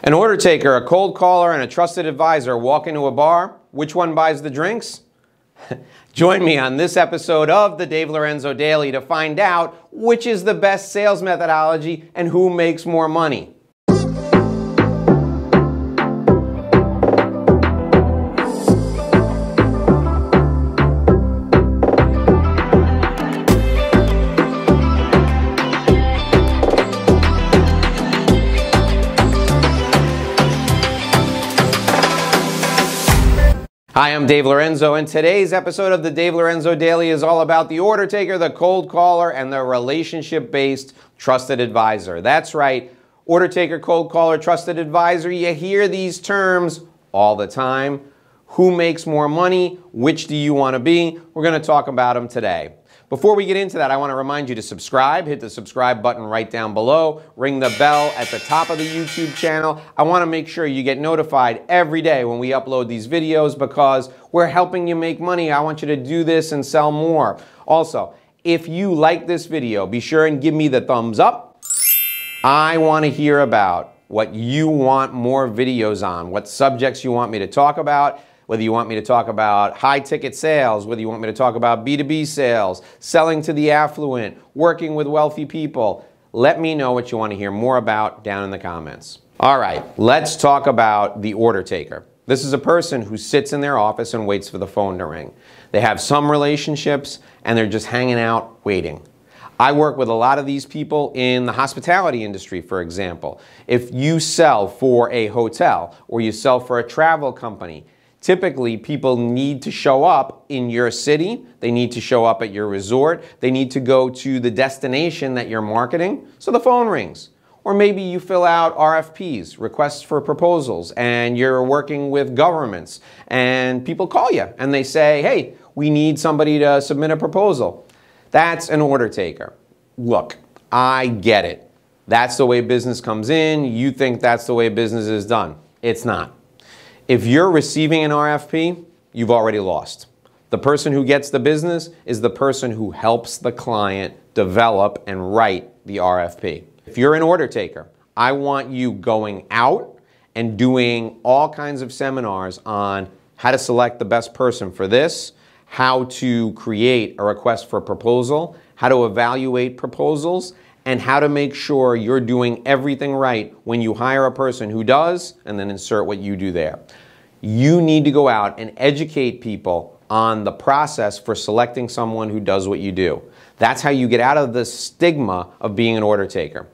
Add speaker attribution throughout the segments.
Speaker 1: An order taker, a cold caller, and a trusted advisor walk into a bar. Which one buys the drinks? Join me on this episode of the Dave Lorenzo Daily to find out which is the best sales methodology and who makes more money. Hi, I'm Dave Lorenzo, and today's episode of the Dave Lorenzo Daily is all about the order taker, the cold caller, and the relationship-based trusted advisor. That's right, order taker, cold caller, trusted advisor. You hear these terms all the time. Who makes more money? Which do you want to be? We're going to talk about them today. Before we get into that, I want to remind you to subscribe. Hit the subscribe button right down below. Ring the bell at the top of the YouTube channel. I want to make sure you get notified every day when we upload these videos because we're helping you make money. I want you to do this and sell more. Also, if you like this video, be sure and give me the thumbs up. I want to hear about what you want more videos on, what subjects you want me to talk about. Whether you want me to talk about high-ticket sales, whether you want me to talk about B2B sales, selling to the affluent, working with wealthy people, let me know what you want to hear more about down in the comments. All right, let's talk about the order taker. This is a person who sits in their office and waits for the phone to ring. They have some relationships and they're just hanging out, waiting. I work with a lot of these people in the hospitality industry, for example. If you sell for a hotel or you sell for a travel company, typically, people need to show up in your city, they need to show up at your resort, they need to go to the destination that you're marketing, so the phone rings. Or maybe you fill out RFPs, requests for proposals, and you're working with governments, and people call you and they say, hey, we need somebody to submit a proposal. That's an order taker. Look, I get it. That's the way business comes in. You think that's the way business is done. It's not. If you're receiving an RFP, you've already lost. The person who gets the business is the person who helps the client develop and write the RFP. If you're an order taker, I want you going out and doing all kinds of seminars on how to select the best person for this, how to create a request for proposal, how to evaluate proposals, and how to make sure you're doing everything right when you hire a person who does, and then insert what you do there. You need to go out and educate people on the process for selecting someone who does what you do. That's how you get out of the stigma of being an order taker.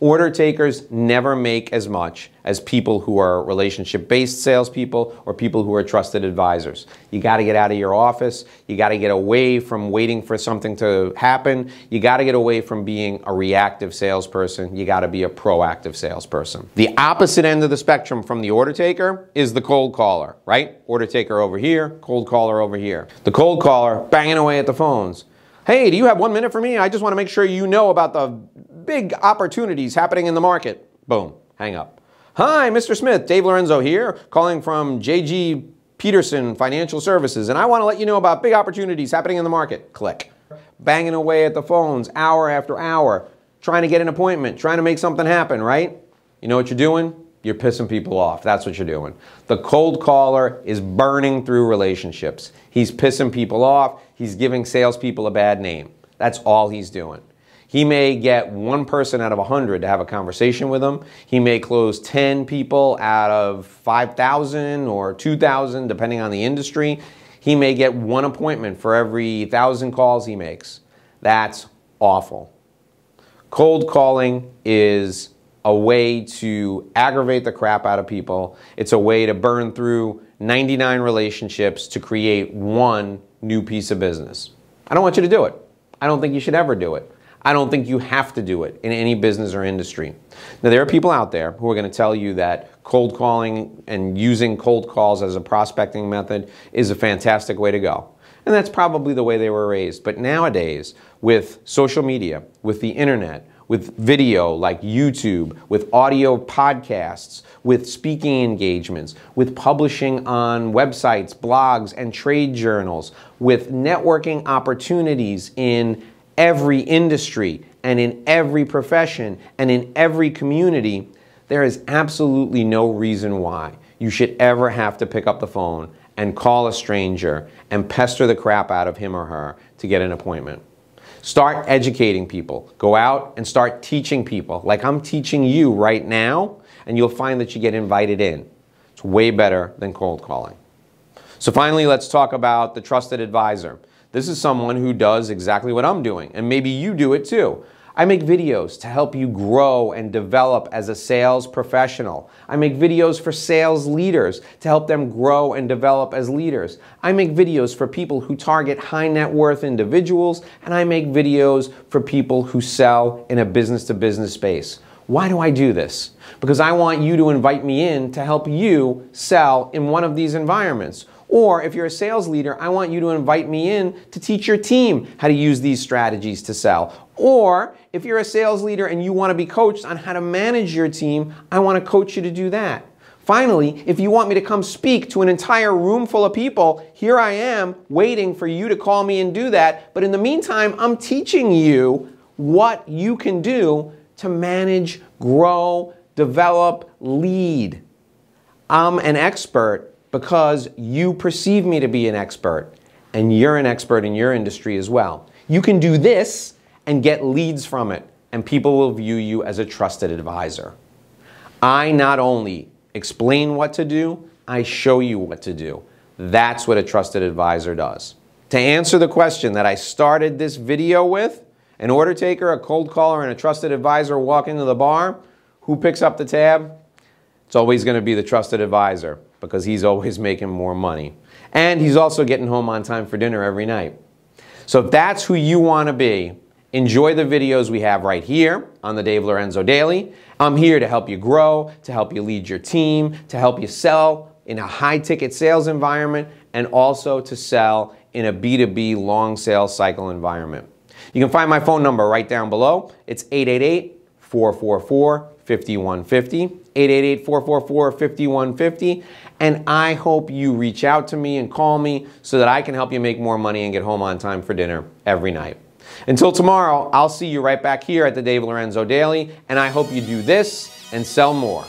Speaker 1: Order takers never make as much as people who are relationship-based salespeople or people who are trusted advisors. You got to get out of your office. You got to get away from waiting for something to happen. You got to get away from being a reactive salesperson. You got to be a proactive salesperson. The opposite end of the spectrum from the order taker is the cold caller, right? Order taker over here, cold caller over here. The cold caller banging away at the phones. Hey, do you have 1 minute for me? I just want to make sure you know about the big opportunities happening in the market. Boom, hang up. Hi, Mr. Smith, Dave Lorenzo here, calling from J.G. Peterson Financial Services, and I want to let you know about big opportunities happening in the market. Click. Banging away at the phones hour after hour, trying to get an appointment, trying to make something happen, right? You know what you're doing? You're pissing people off. That's what you're doing. The cold caller is burning through relationships. He's pissing people off. He's giving salespeople a bad name. That's all he's doing. He may get one person out of 100 to have a conversation with him. He may close 10 people out of 5,000 or 2,000, depending on the industry. He may get one appointment for every 1,000 calls he makes. That's awful. Cold calling is a way to aggravate the crap out of people. It's a way to burn through 99 relationships to create one new piece of business. I don't want you to do it. I don't think you should ever do it. I don't think you have to do it in any business or industry. Now, there are people out there who are going to tell you that cold calling and using cold calls as a prospecting method is a fantastic way to go. And that's probably the way they were raised. But nowadays, with social media, with the internet, with video like YouTube, with audio podcasts, with speaking engagements, with publishing on websites, blogs, and trade journals, with networking opportunities in every industry and in every profession and in every community, There is absolutely no reason why you should ever have to pick up the phone and call a stranger and pester the crap out of him or her to get an appointment. Start educating people. Go out and start teaching people like I'm teaching you right now, and you'll find that you get invited in. It's way better than cold calling. So finally, let's talk about the trusted advisor. This is someone who does exactly what I'm doing, and maybe you do it too. I make videos to help you grow and develop as a sales professional. I make videos for sales leaders to help them grow and develop as leaders. I make videos for people who target high net worth individuals, and I make videos for people who sell in a business-to-business space. Why do I do this? Because I want you to invite me in to help you sell in one of these environments. Or if you're a sales leader, I want you to invite me in to teach your team how to use these strategies to sell. Or if you're a sales leader and you want to be coached on how to manage your team, I want to coach you to do that. Finally, if you want me to come speak to an entire room full of people, here I am waiting for you to call me and do that. But in the meantime, I'm teaching you what you can do to manage, grow, develop, lead. I'm an expert because you perceive me to be an expert, and you're an expert in your industry as well. You can do this and get leads from it, and people will view you as a trusted advisor. I not only explain what to do, I show you what to do. That's what a trusted advisor does. To answer the question that I started this video with, an order taker, a cold caller, and a trusted advisor walk into the bar, who picks up the tab? It's always going to be the trusted advisor, because he's always making more money. And he's also getting home on time for dinner every night. So if that's who you want to be, enjoy the videos we have right here on the Dave Lorenzo Daily. I'm here to help you grow, to help you lead your team, to help you sell in a high-ticket sales environment, and also to sell in a B2B long sales cycle environment. You can find my phone number right down below. It's 888-444-5150, 888-444-5150, and I hope you reach out to me and call me so that I can help you make more money and get home on time for dinner every night. Until tomorrow, I'll see you right back here at the Dave Lorenzo Daily, and I hope you do this and sell more.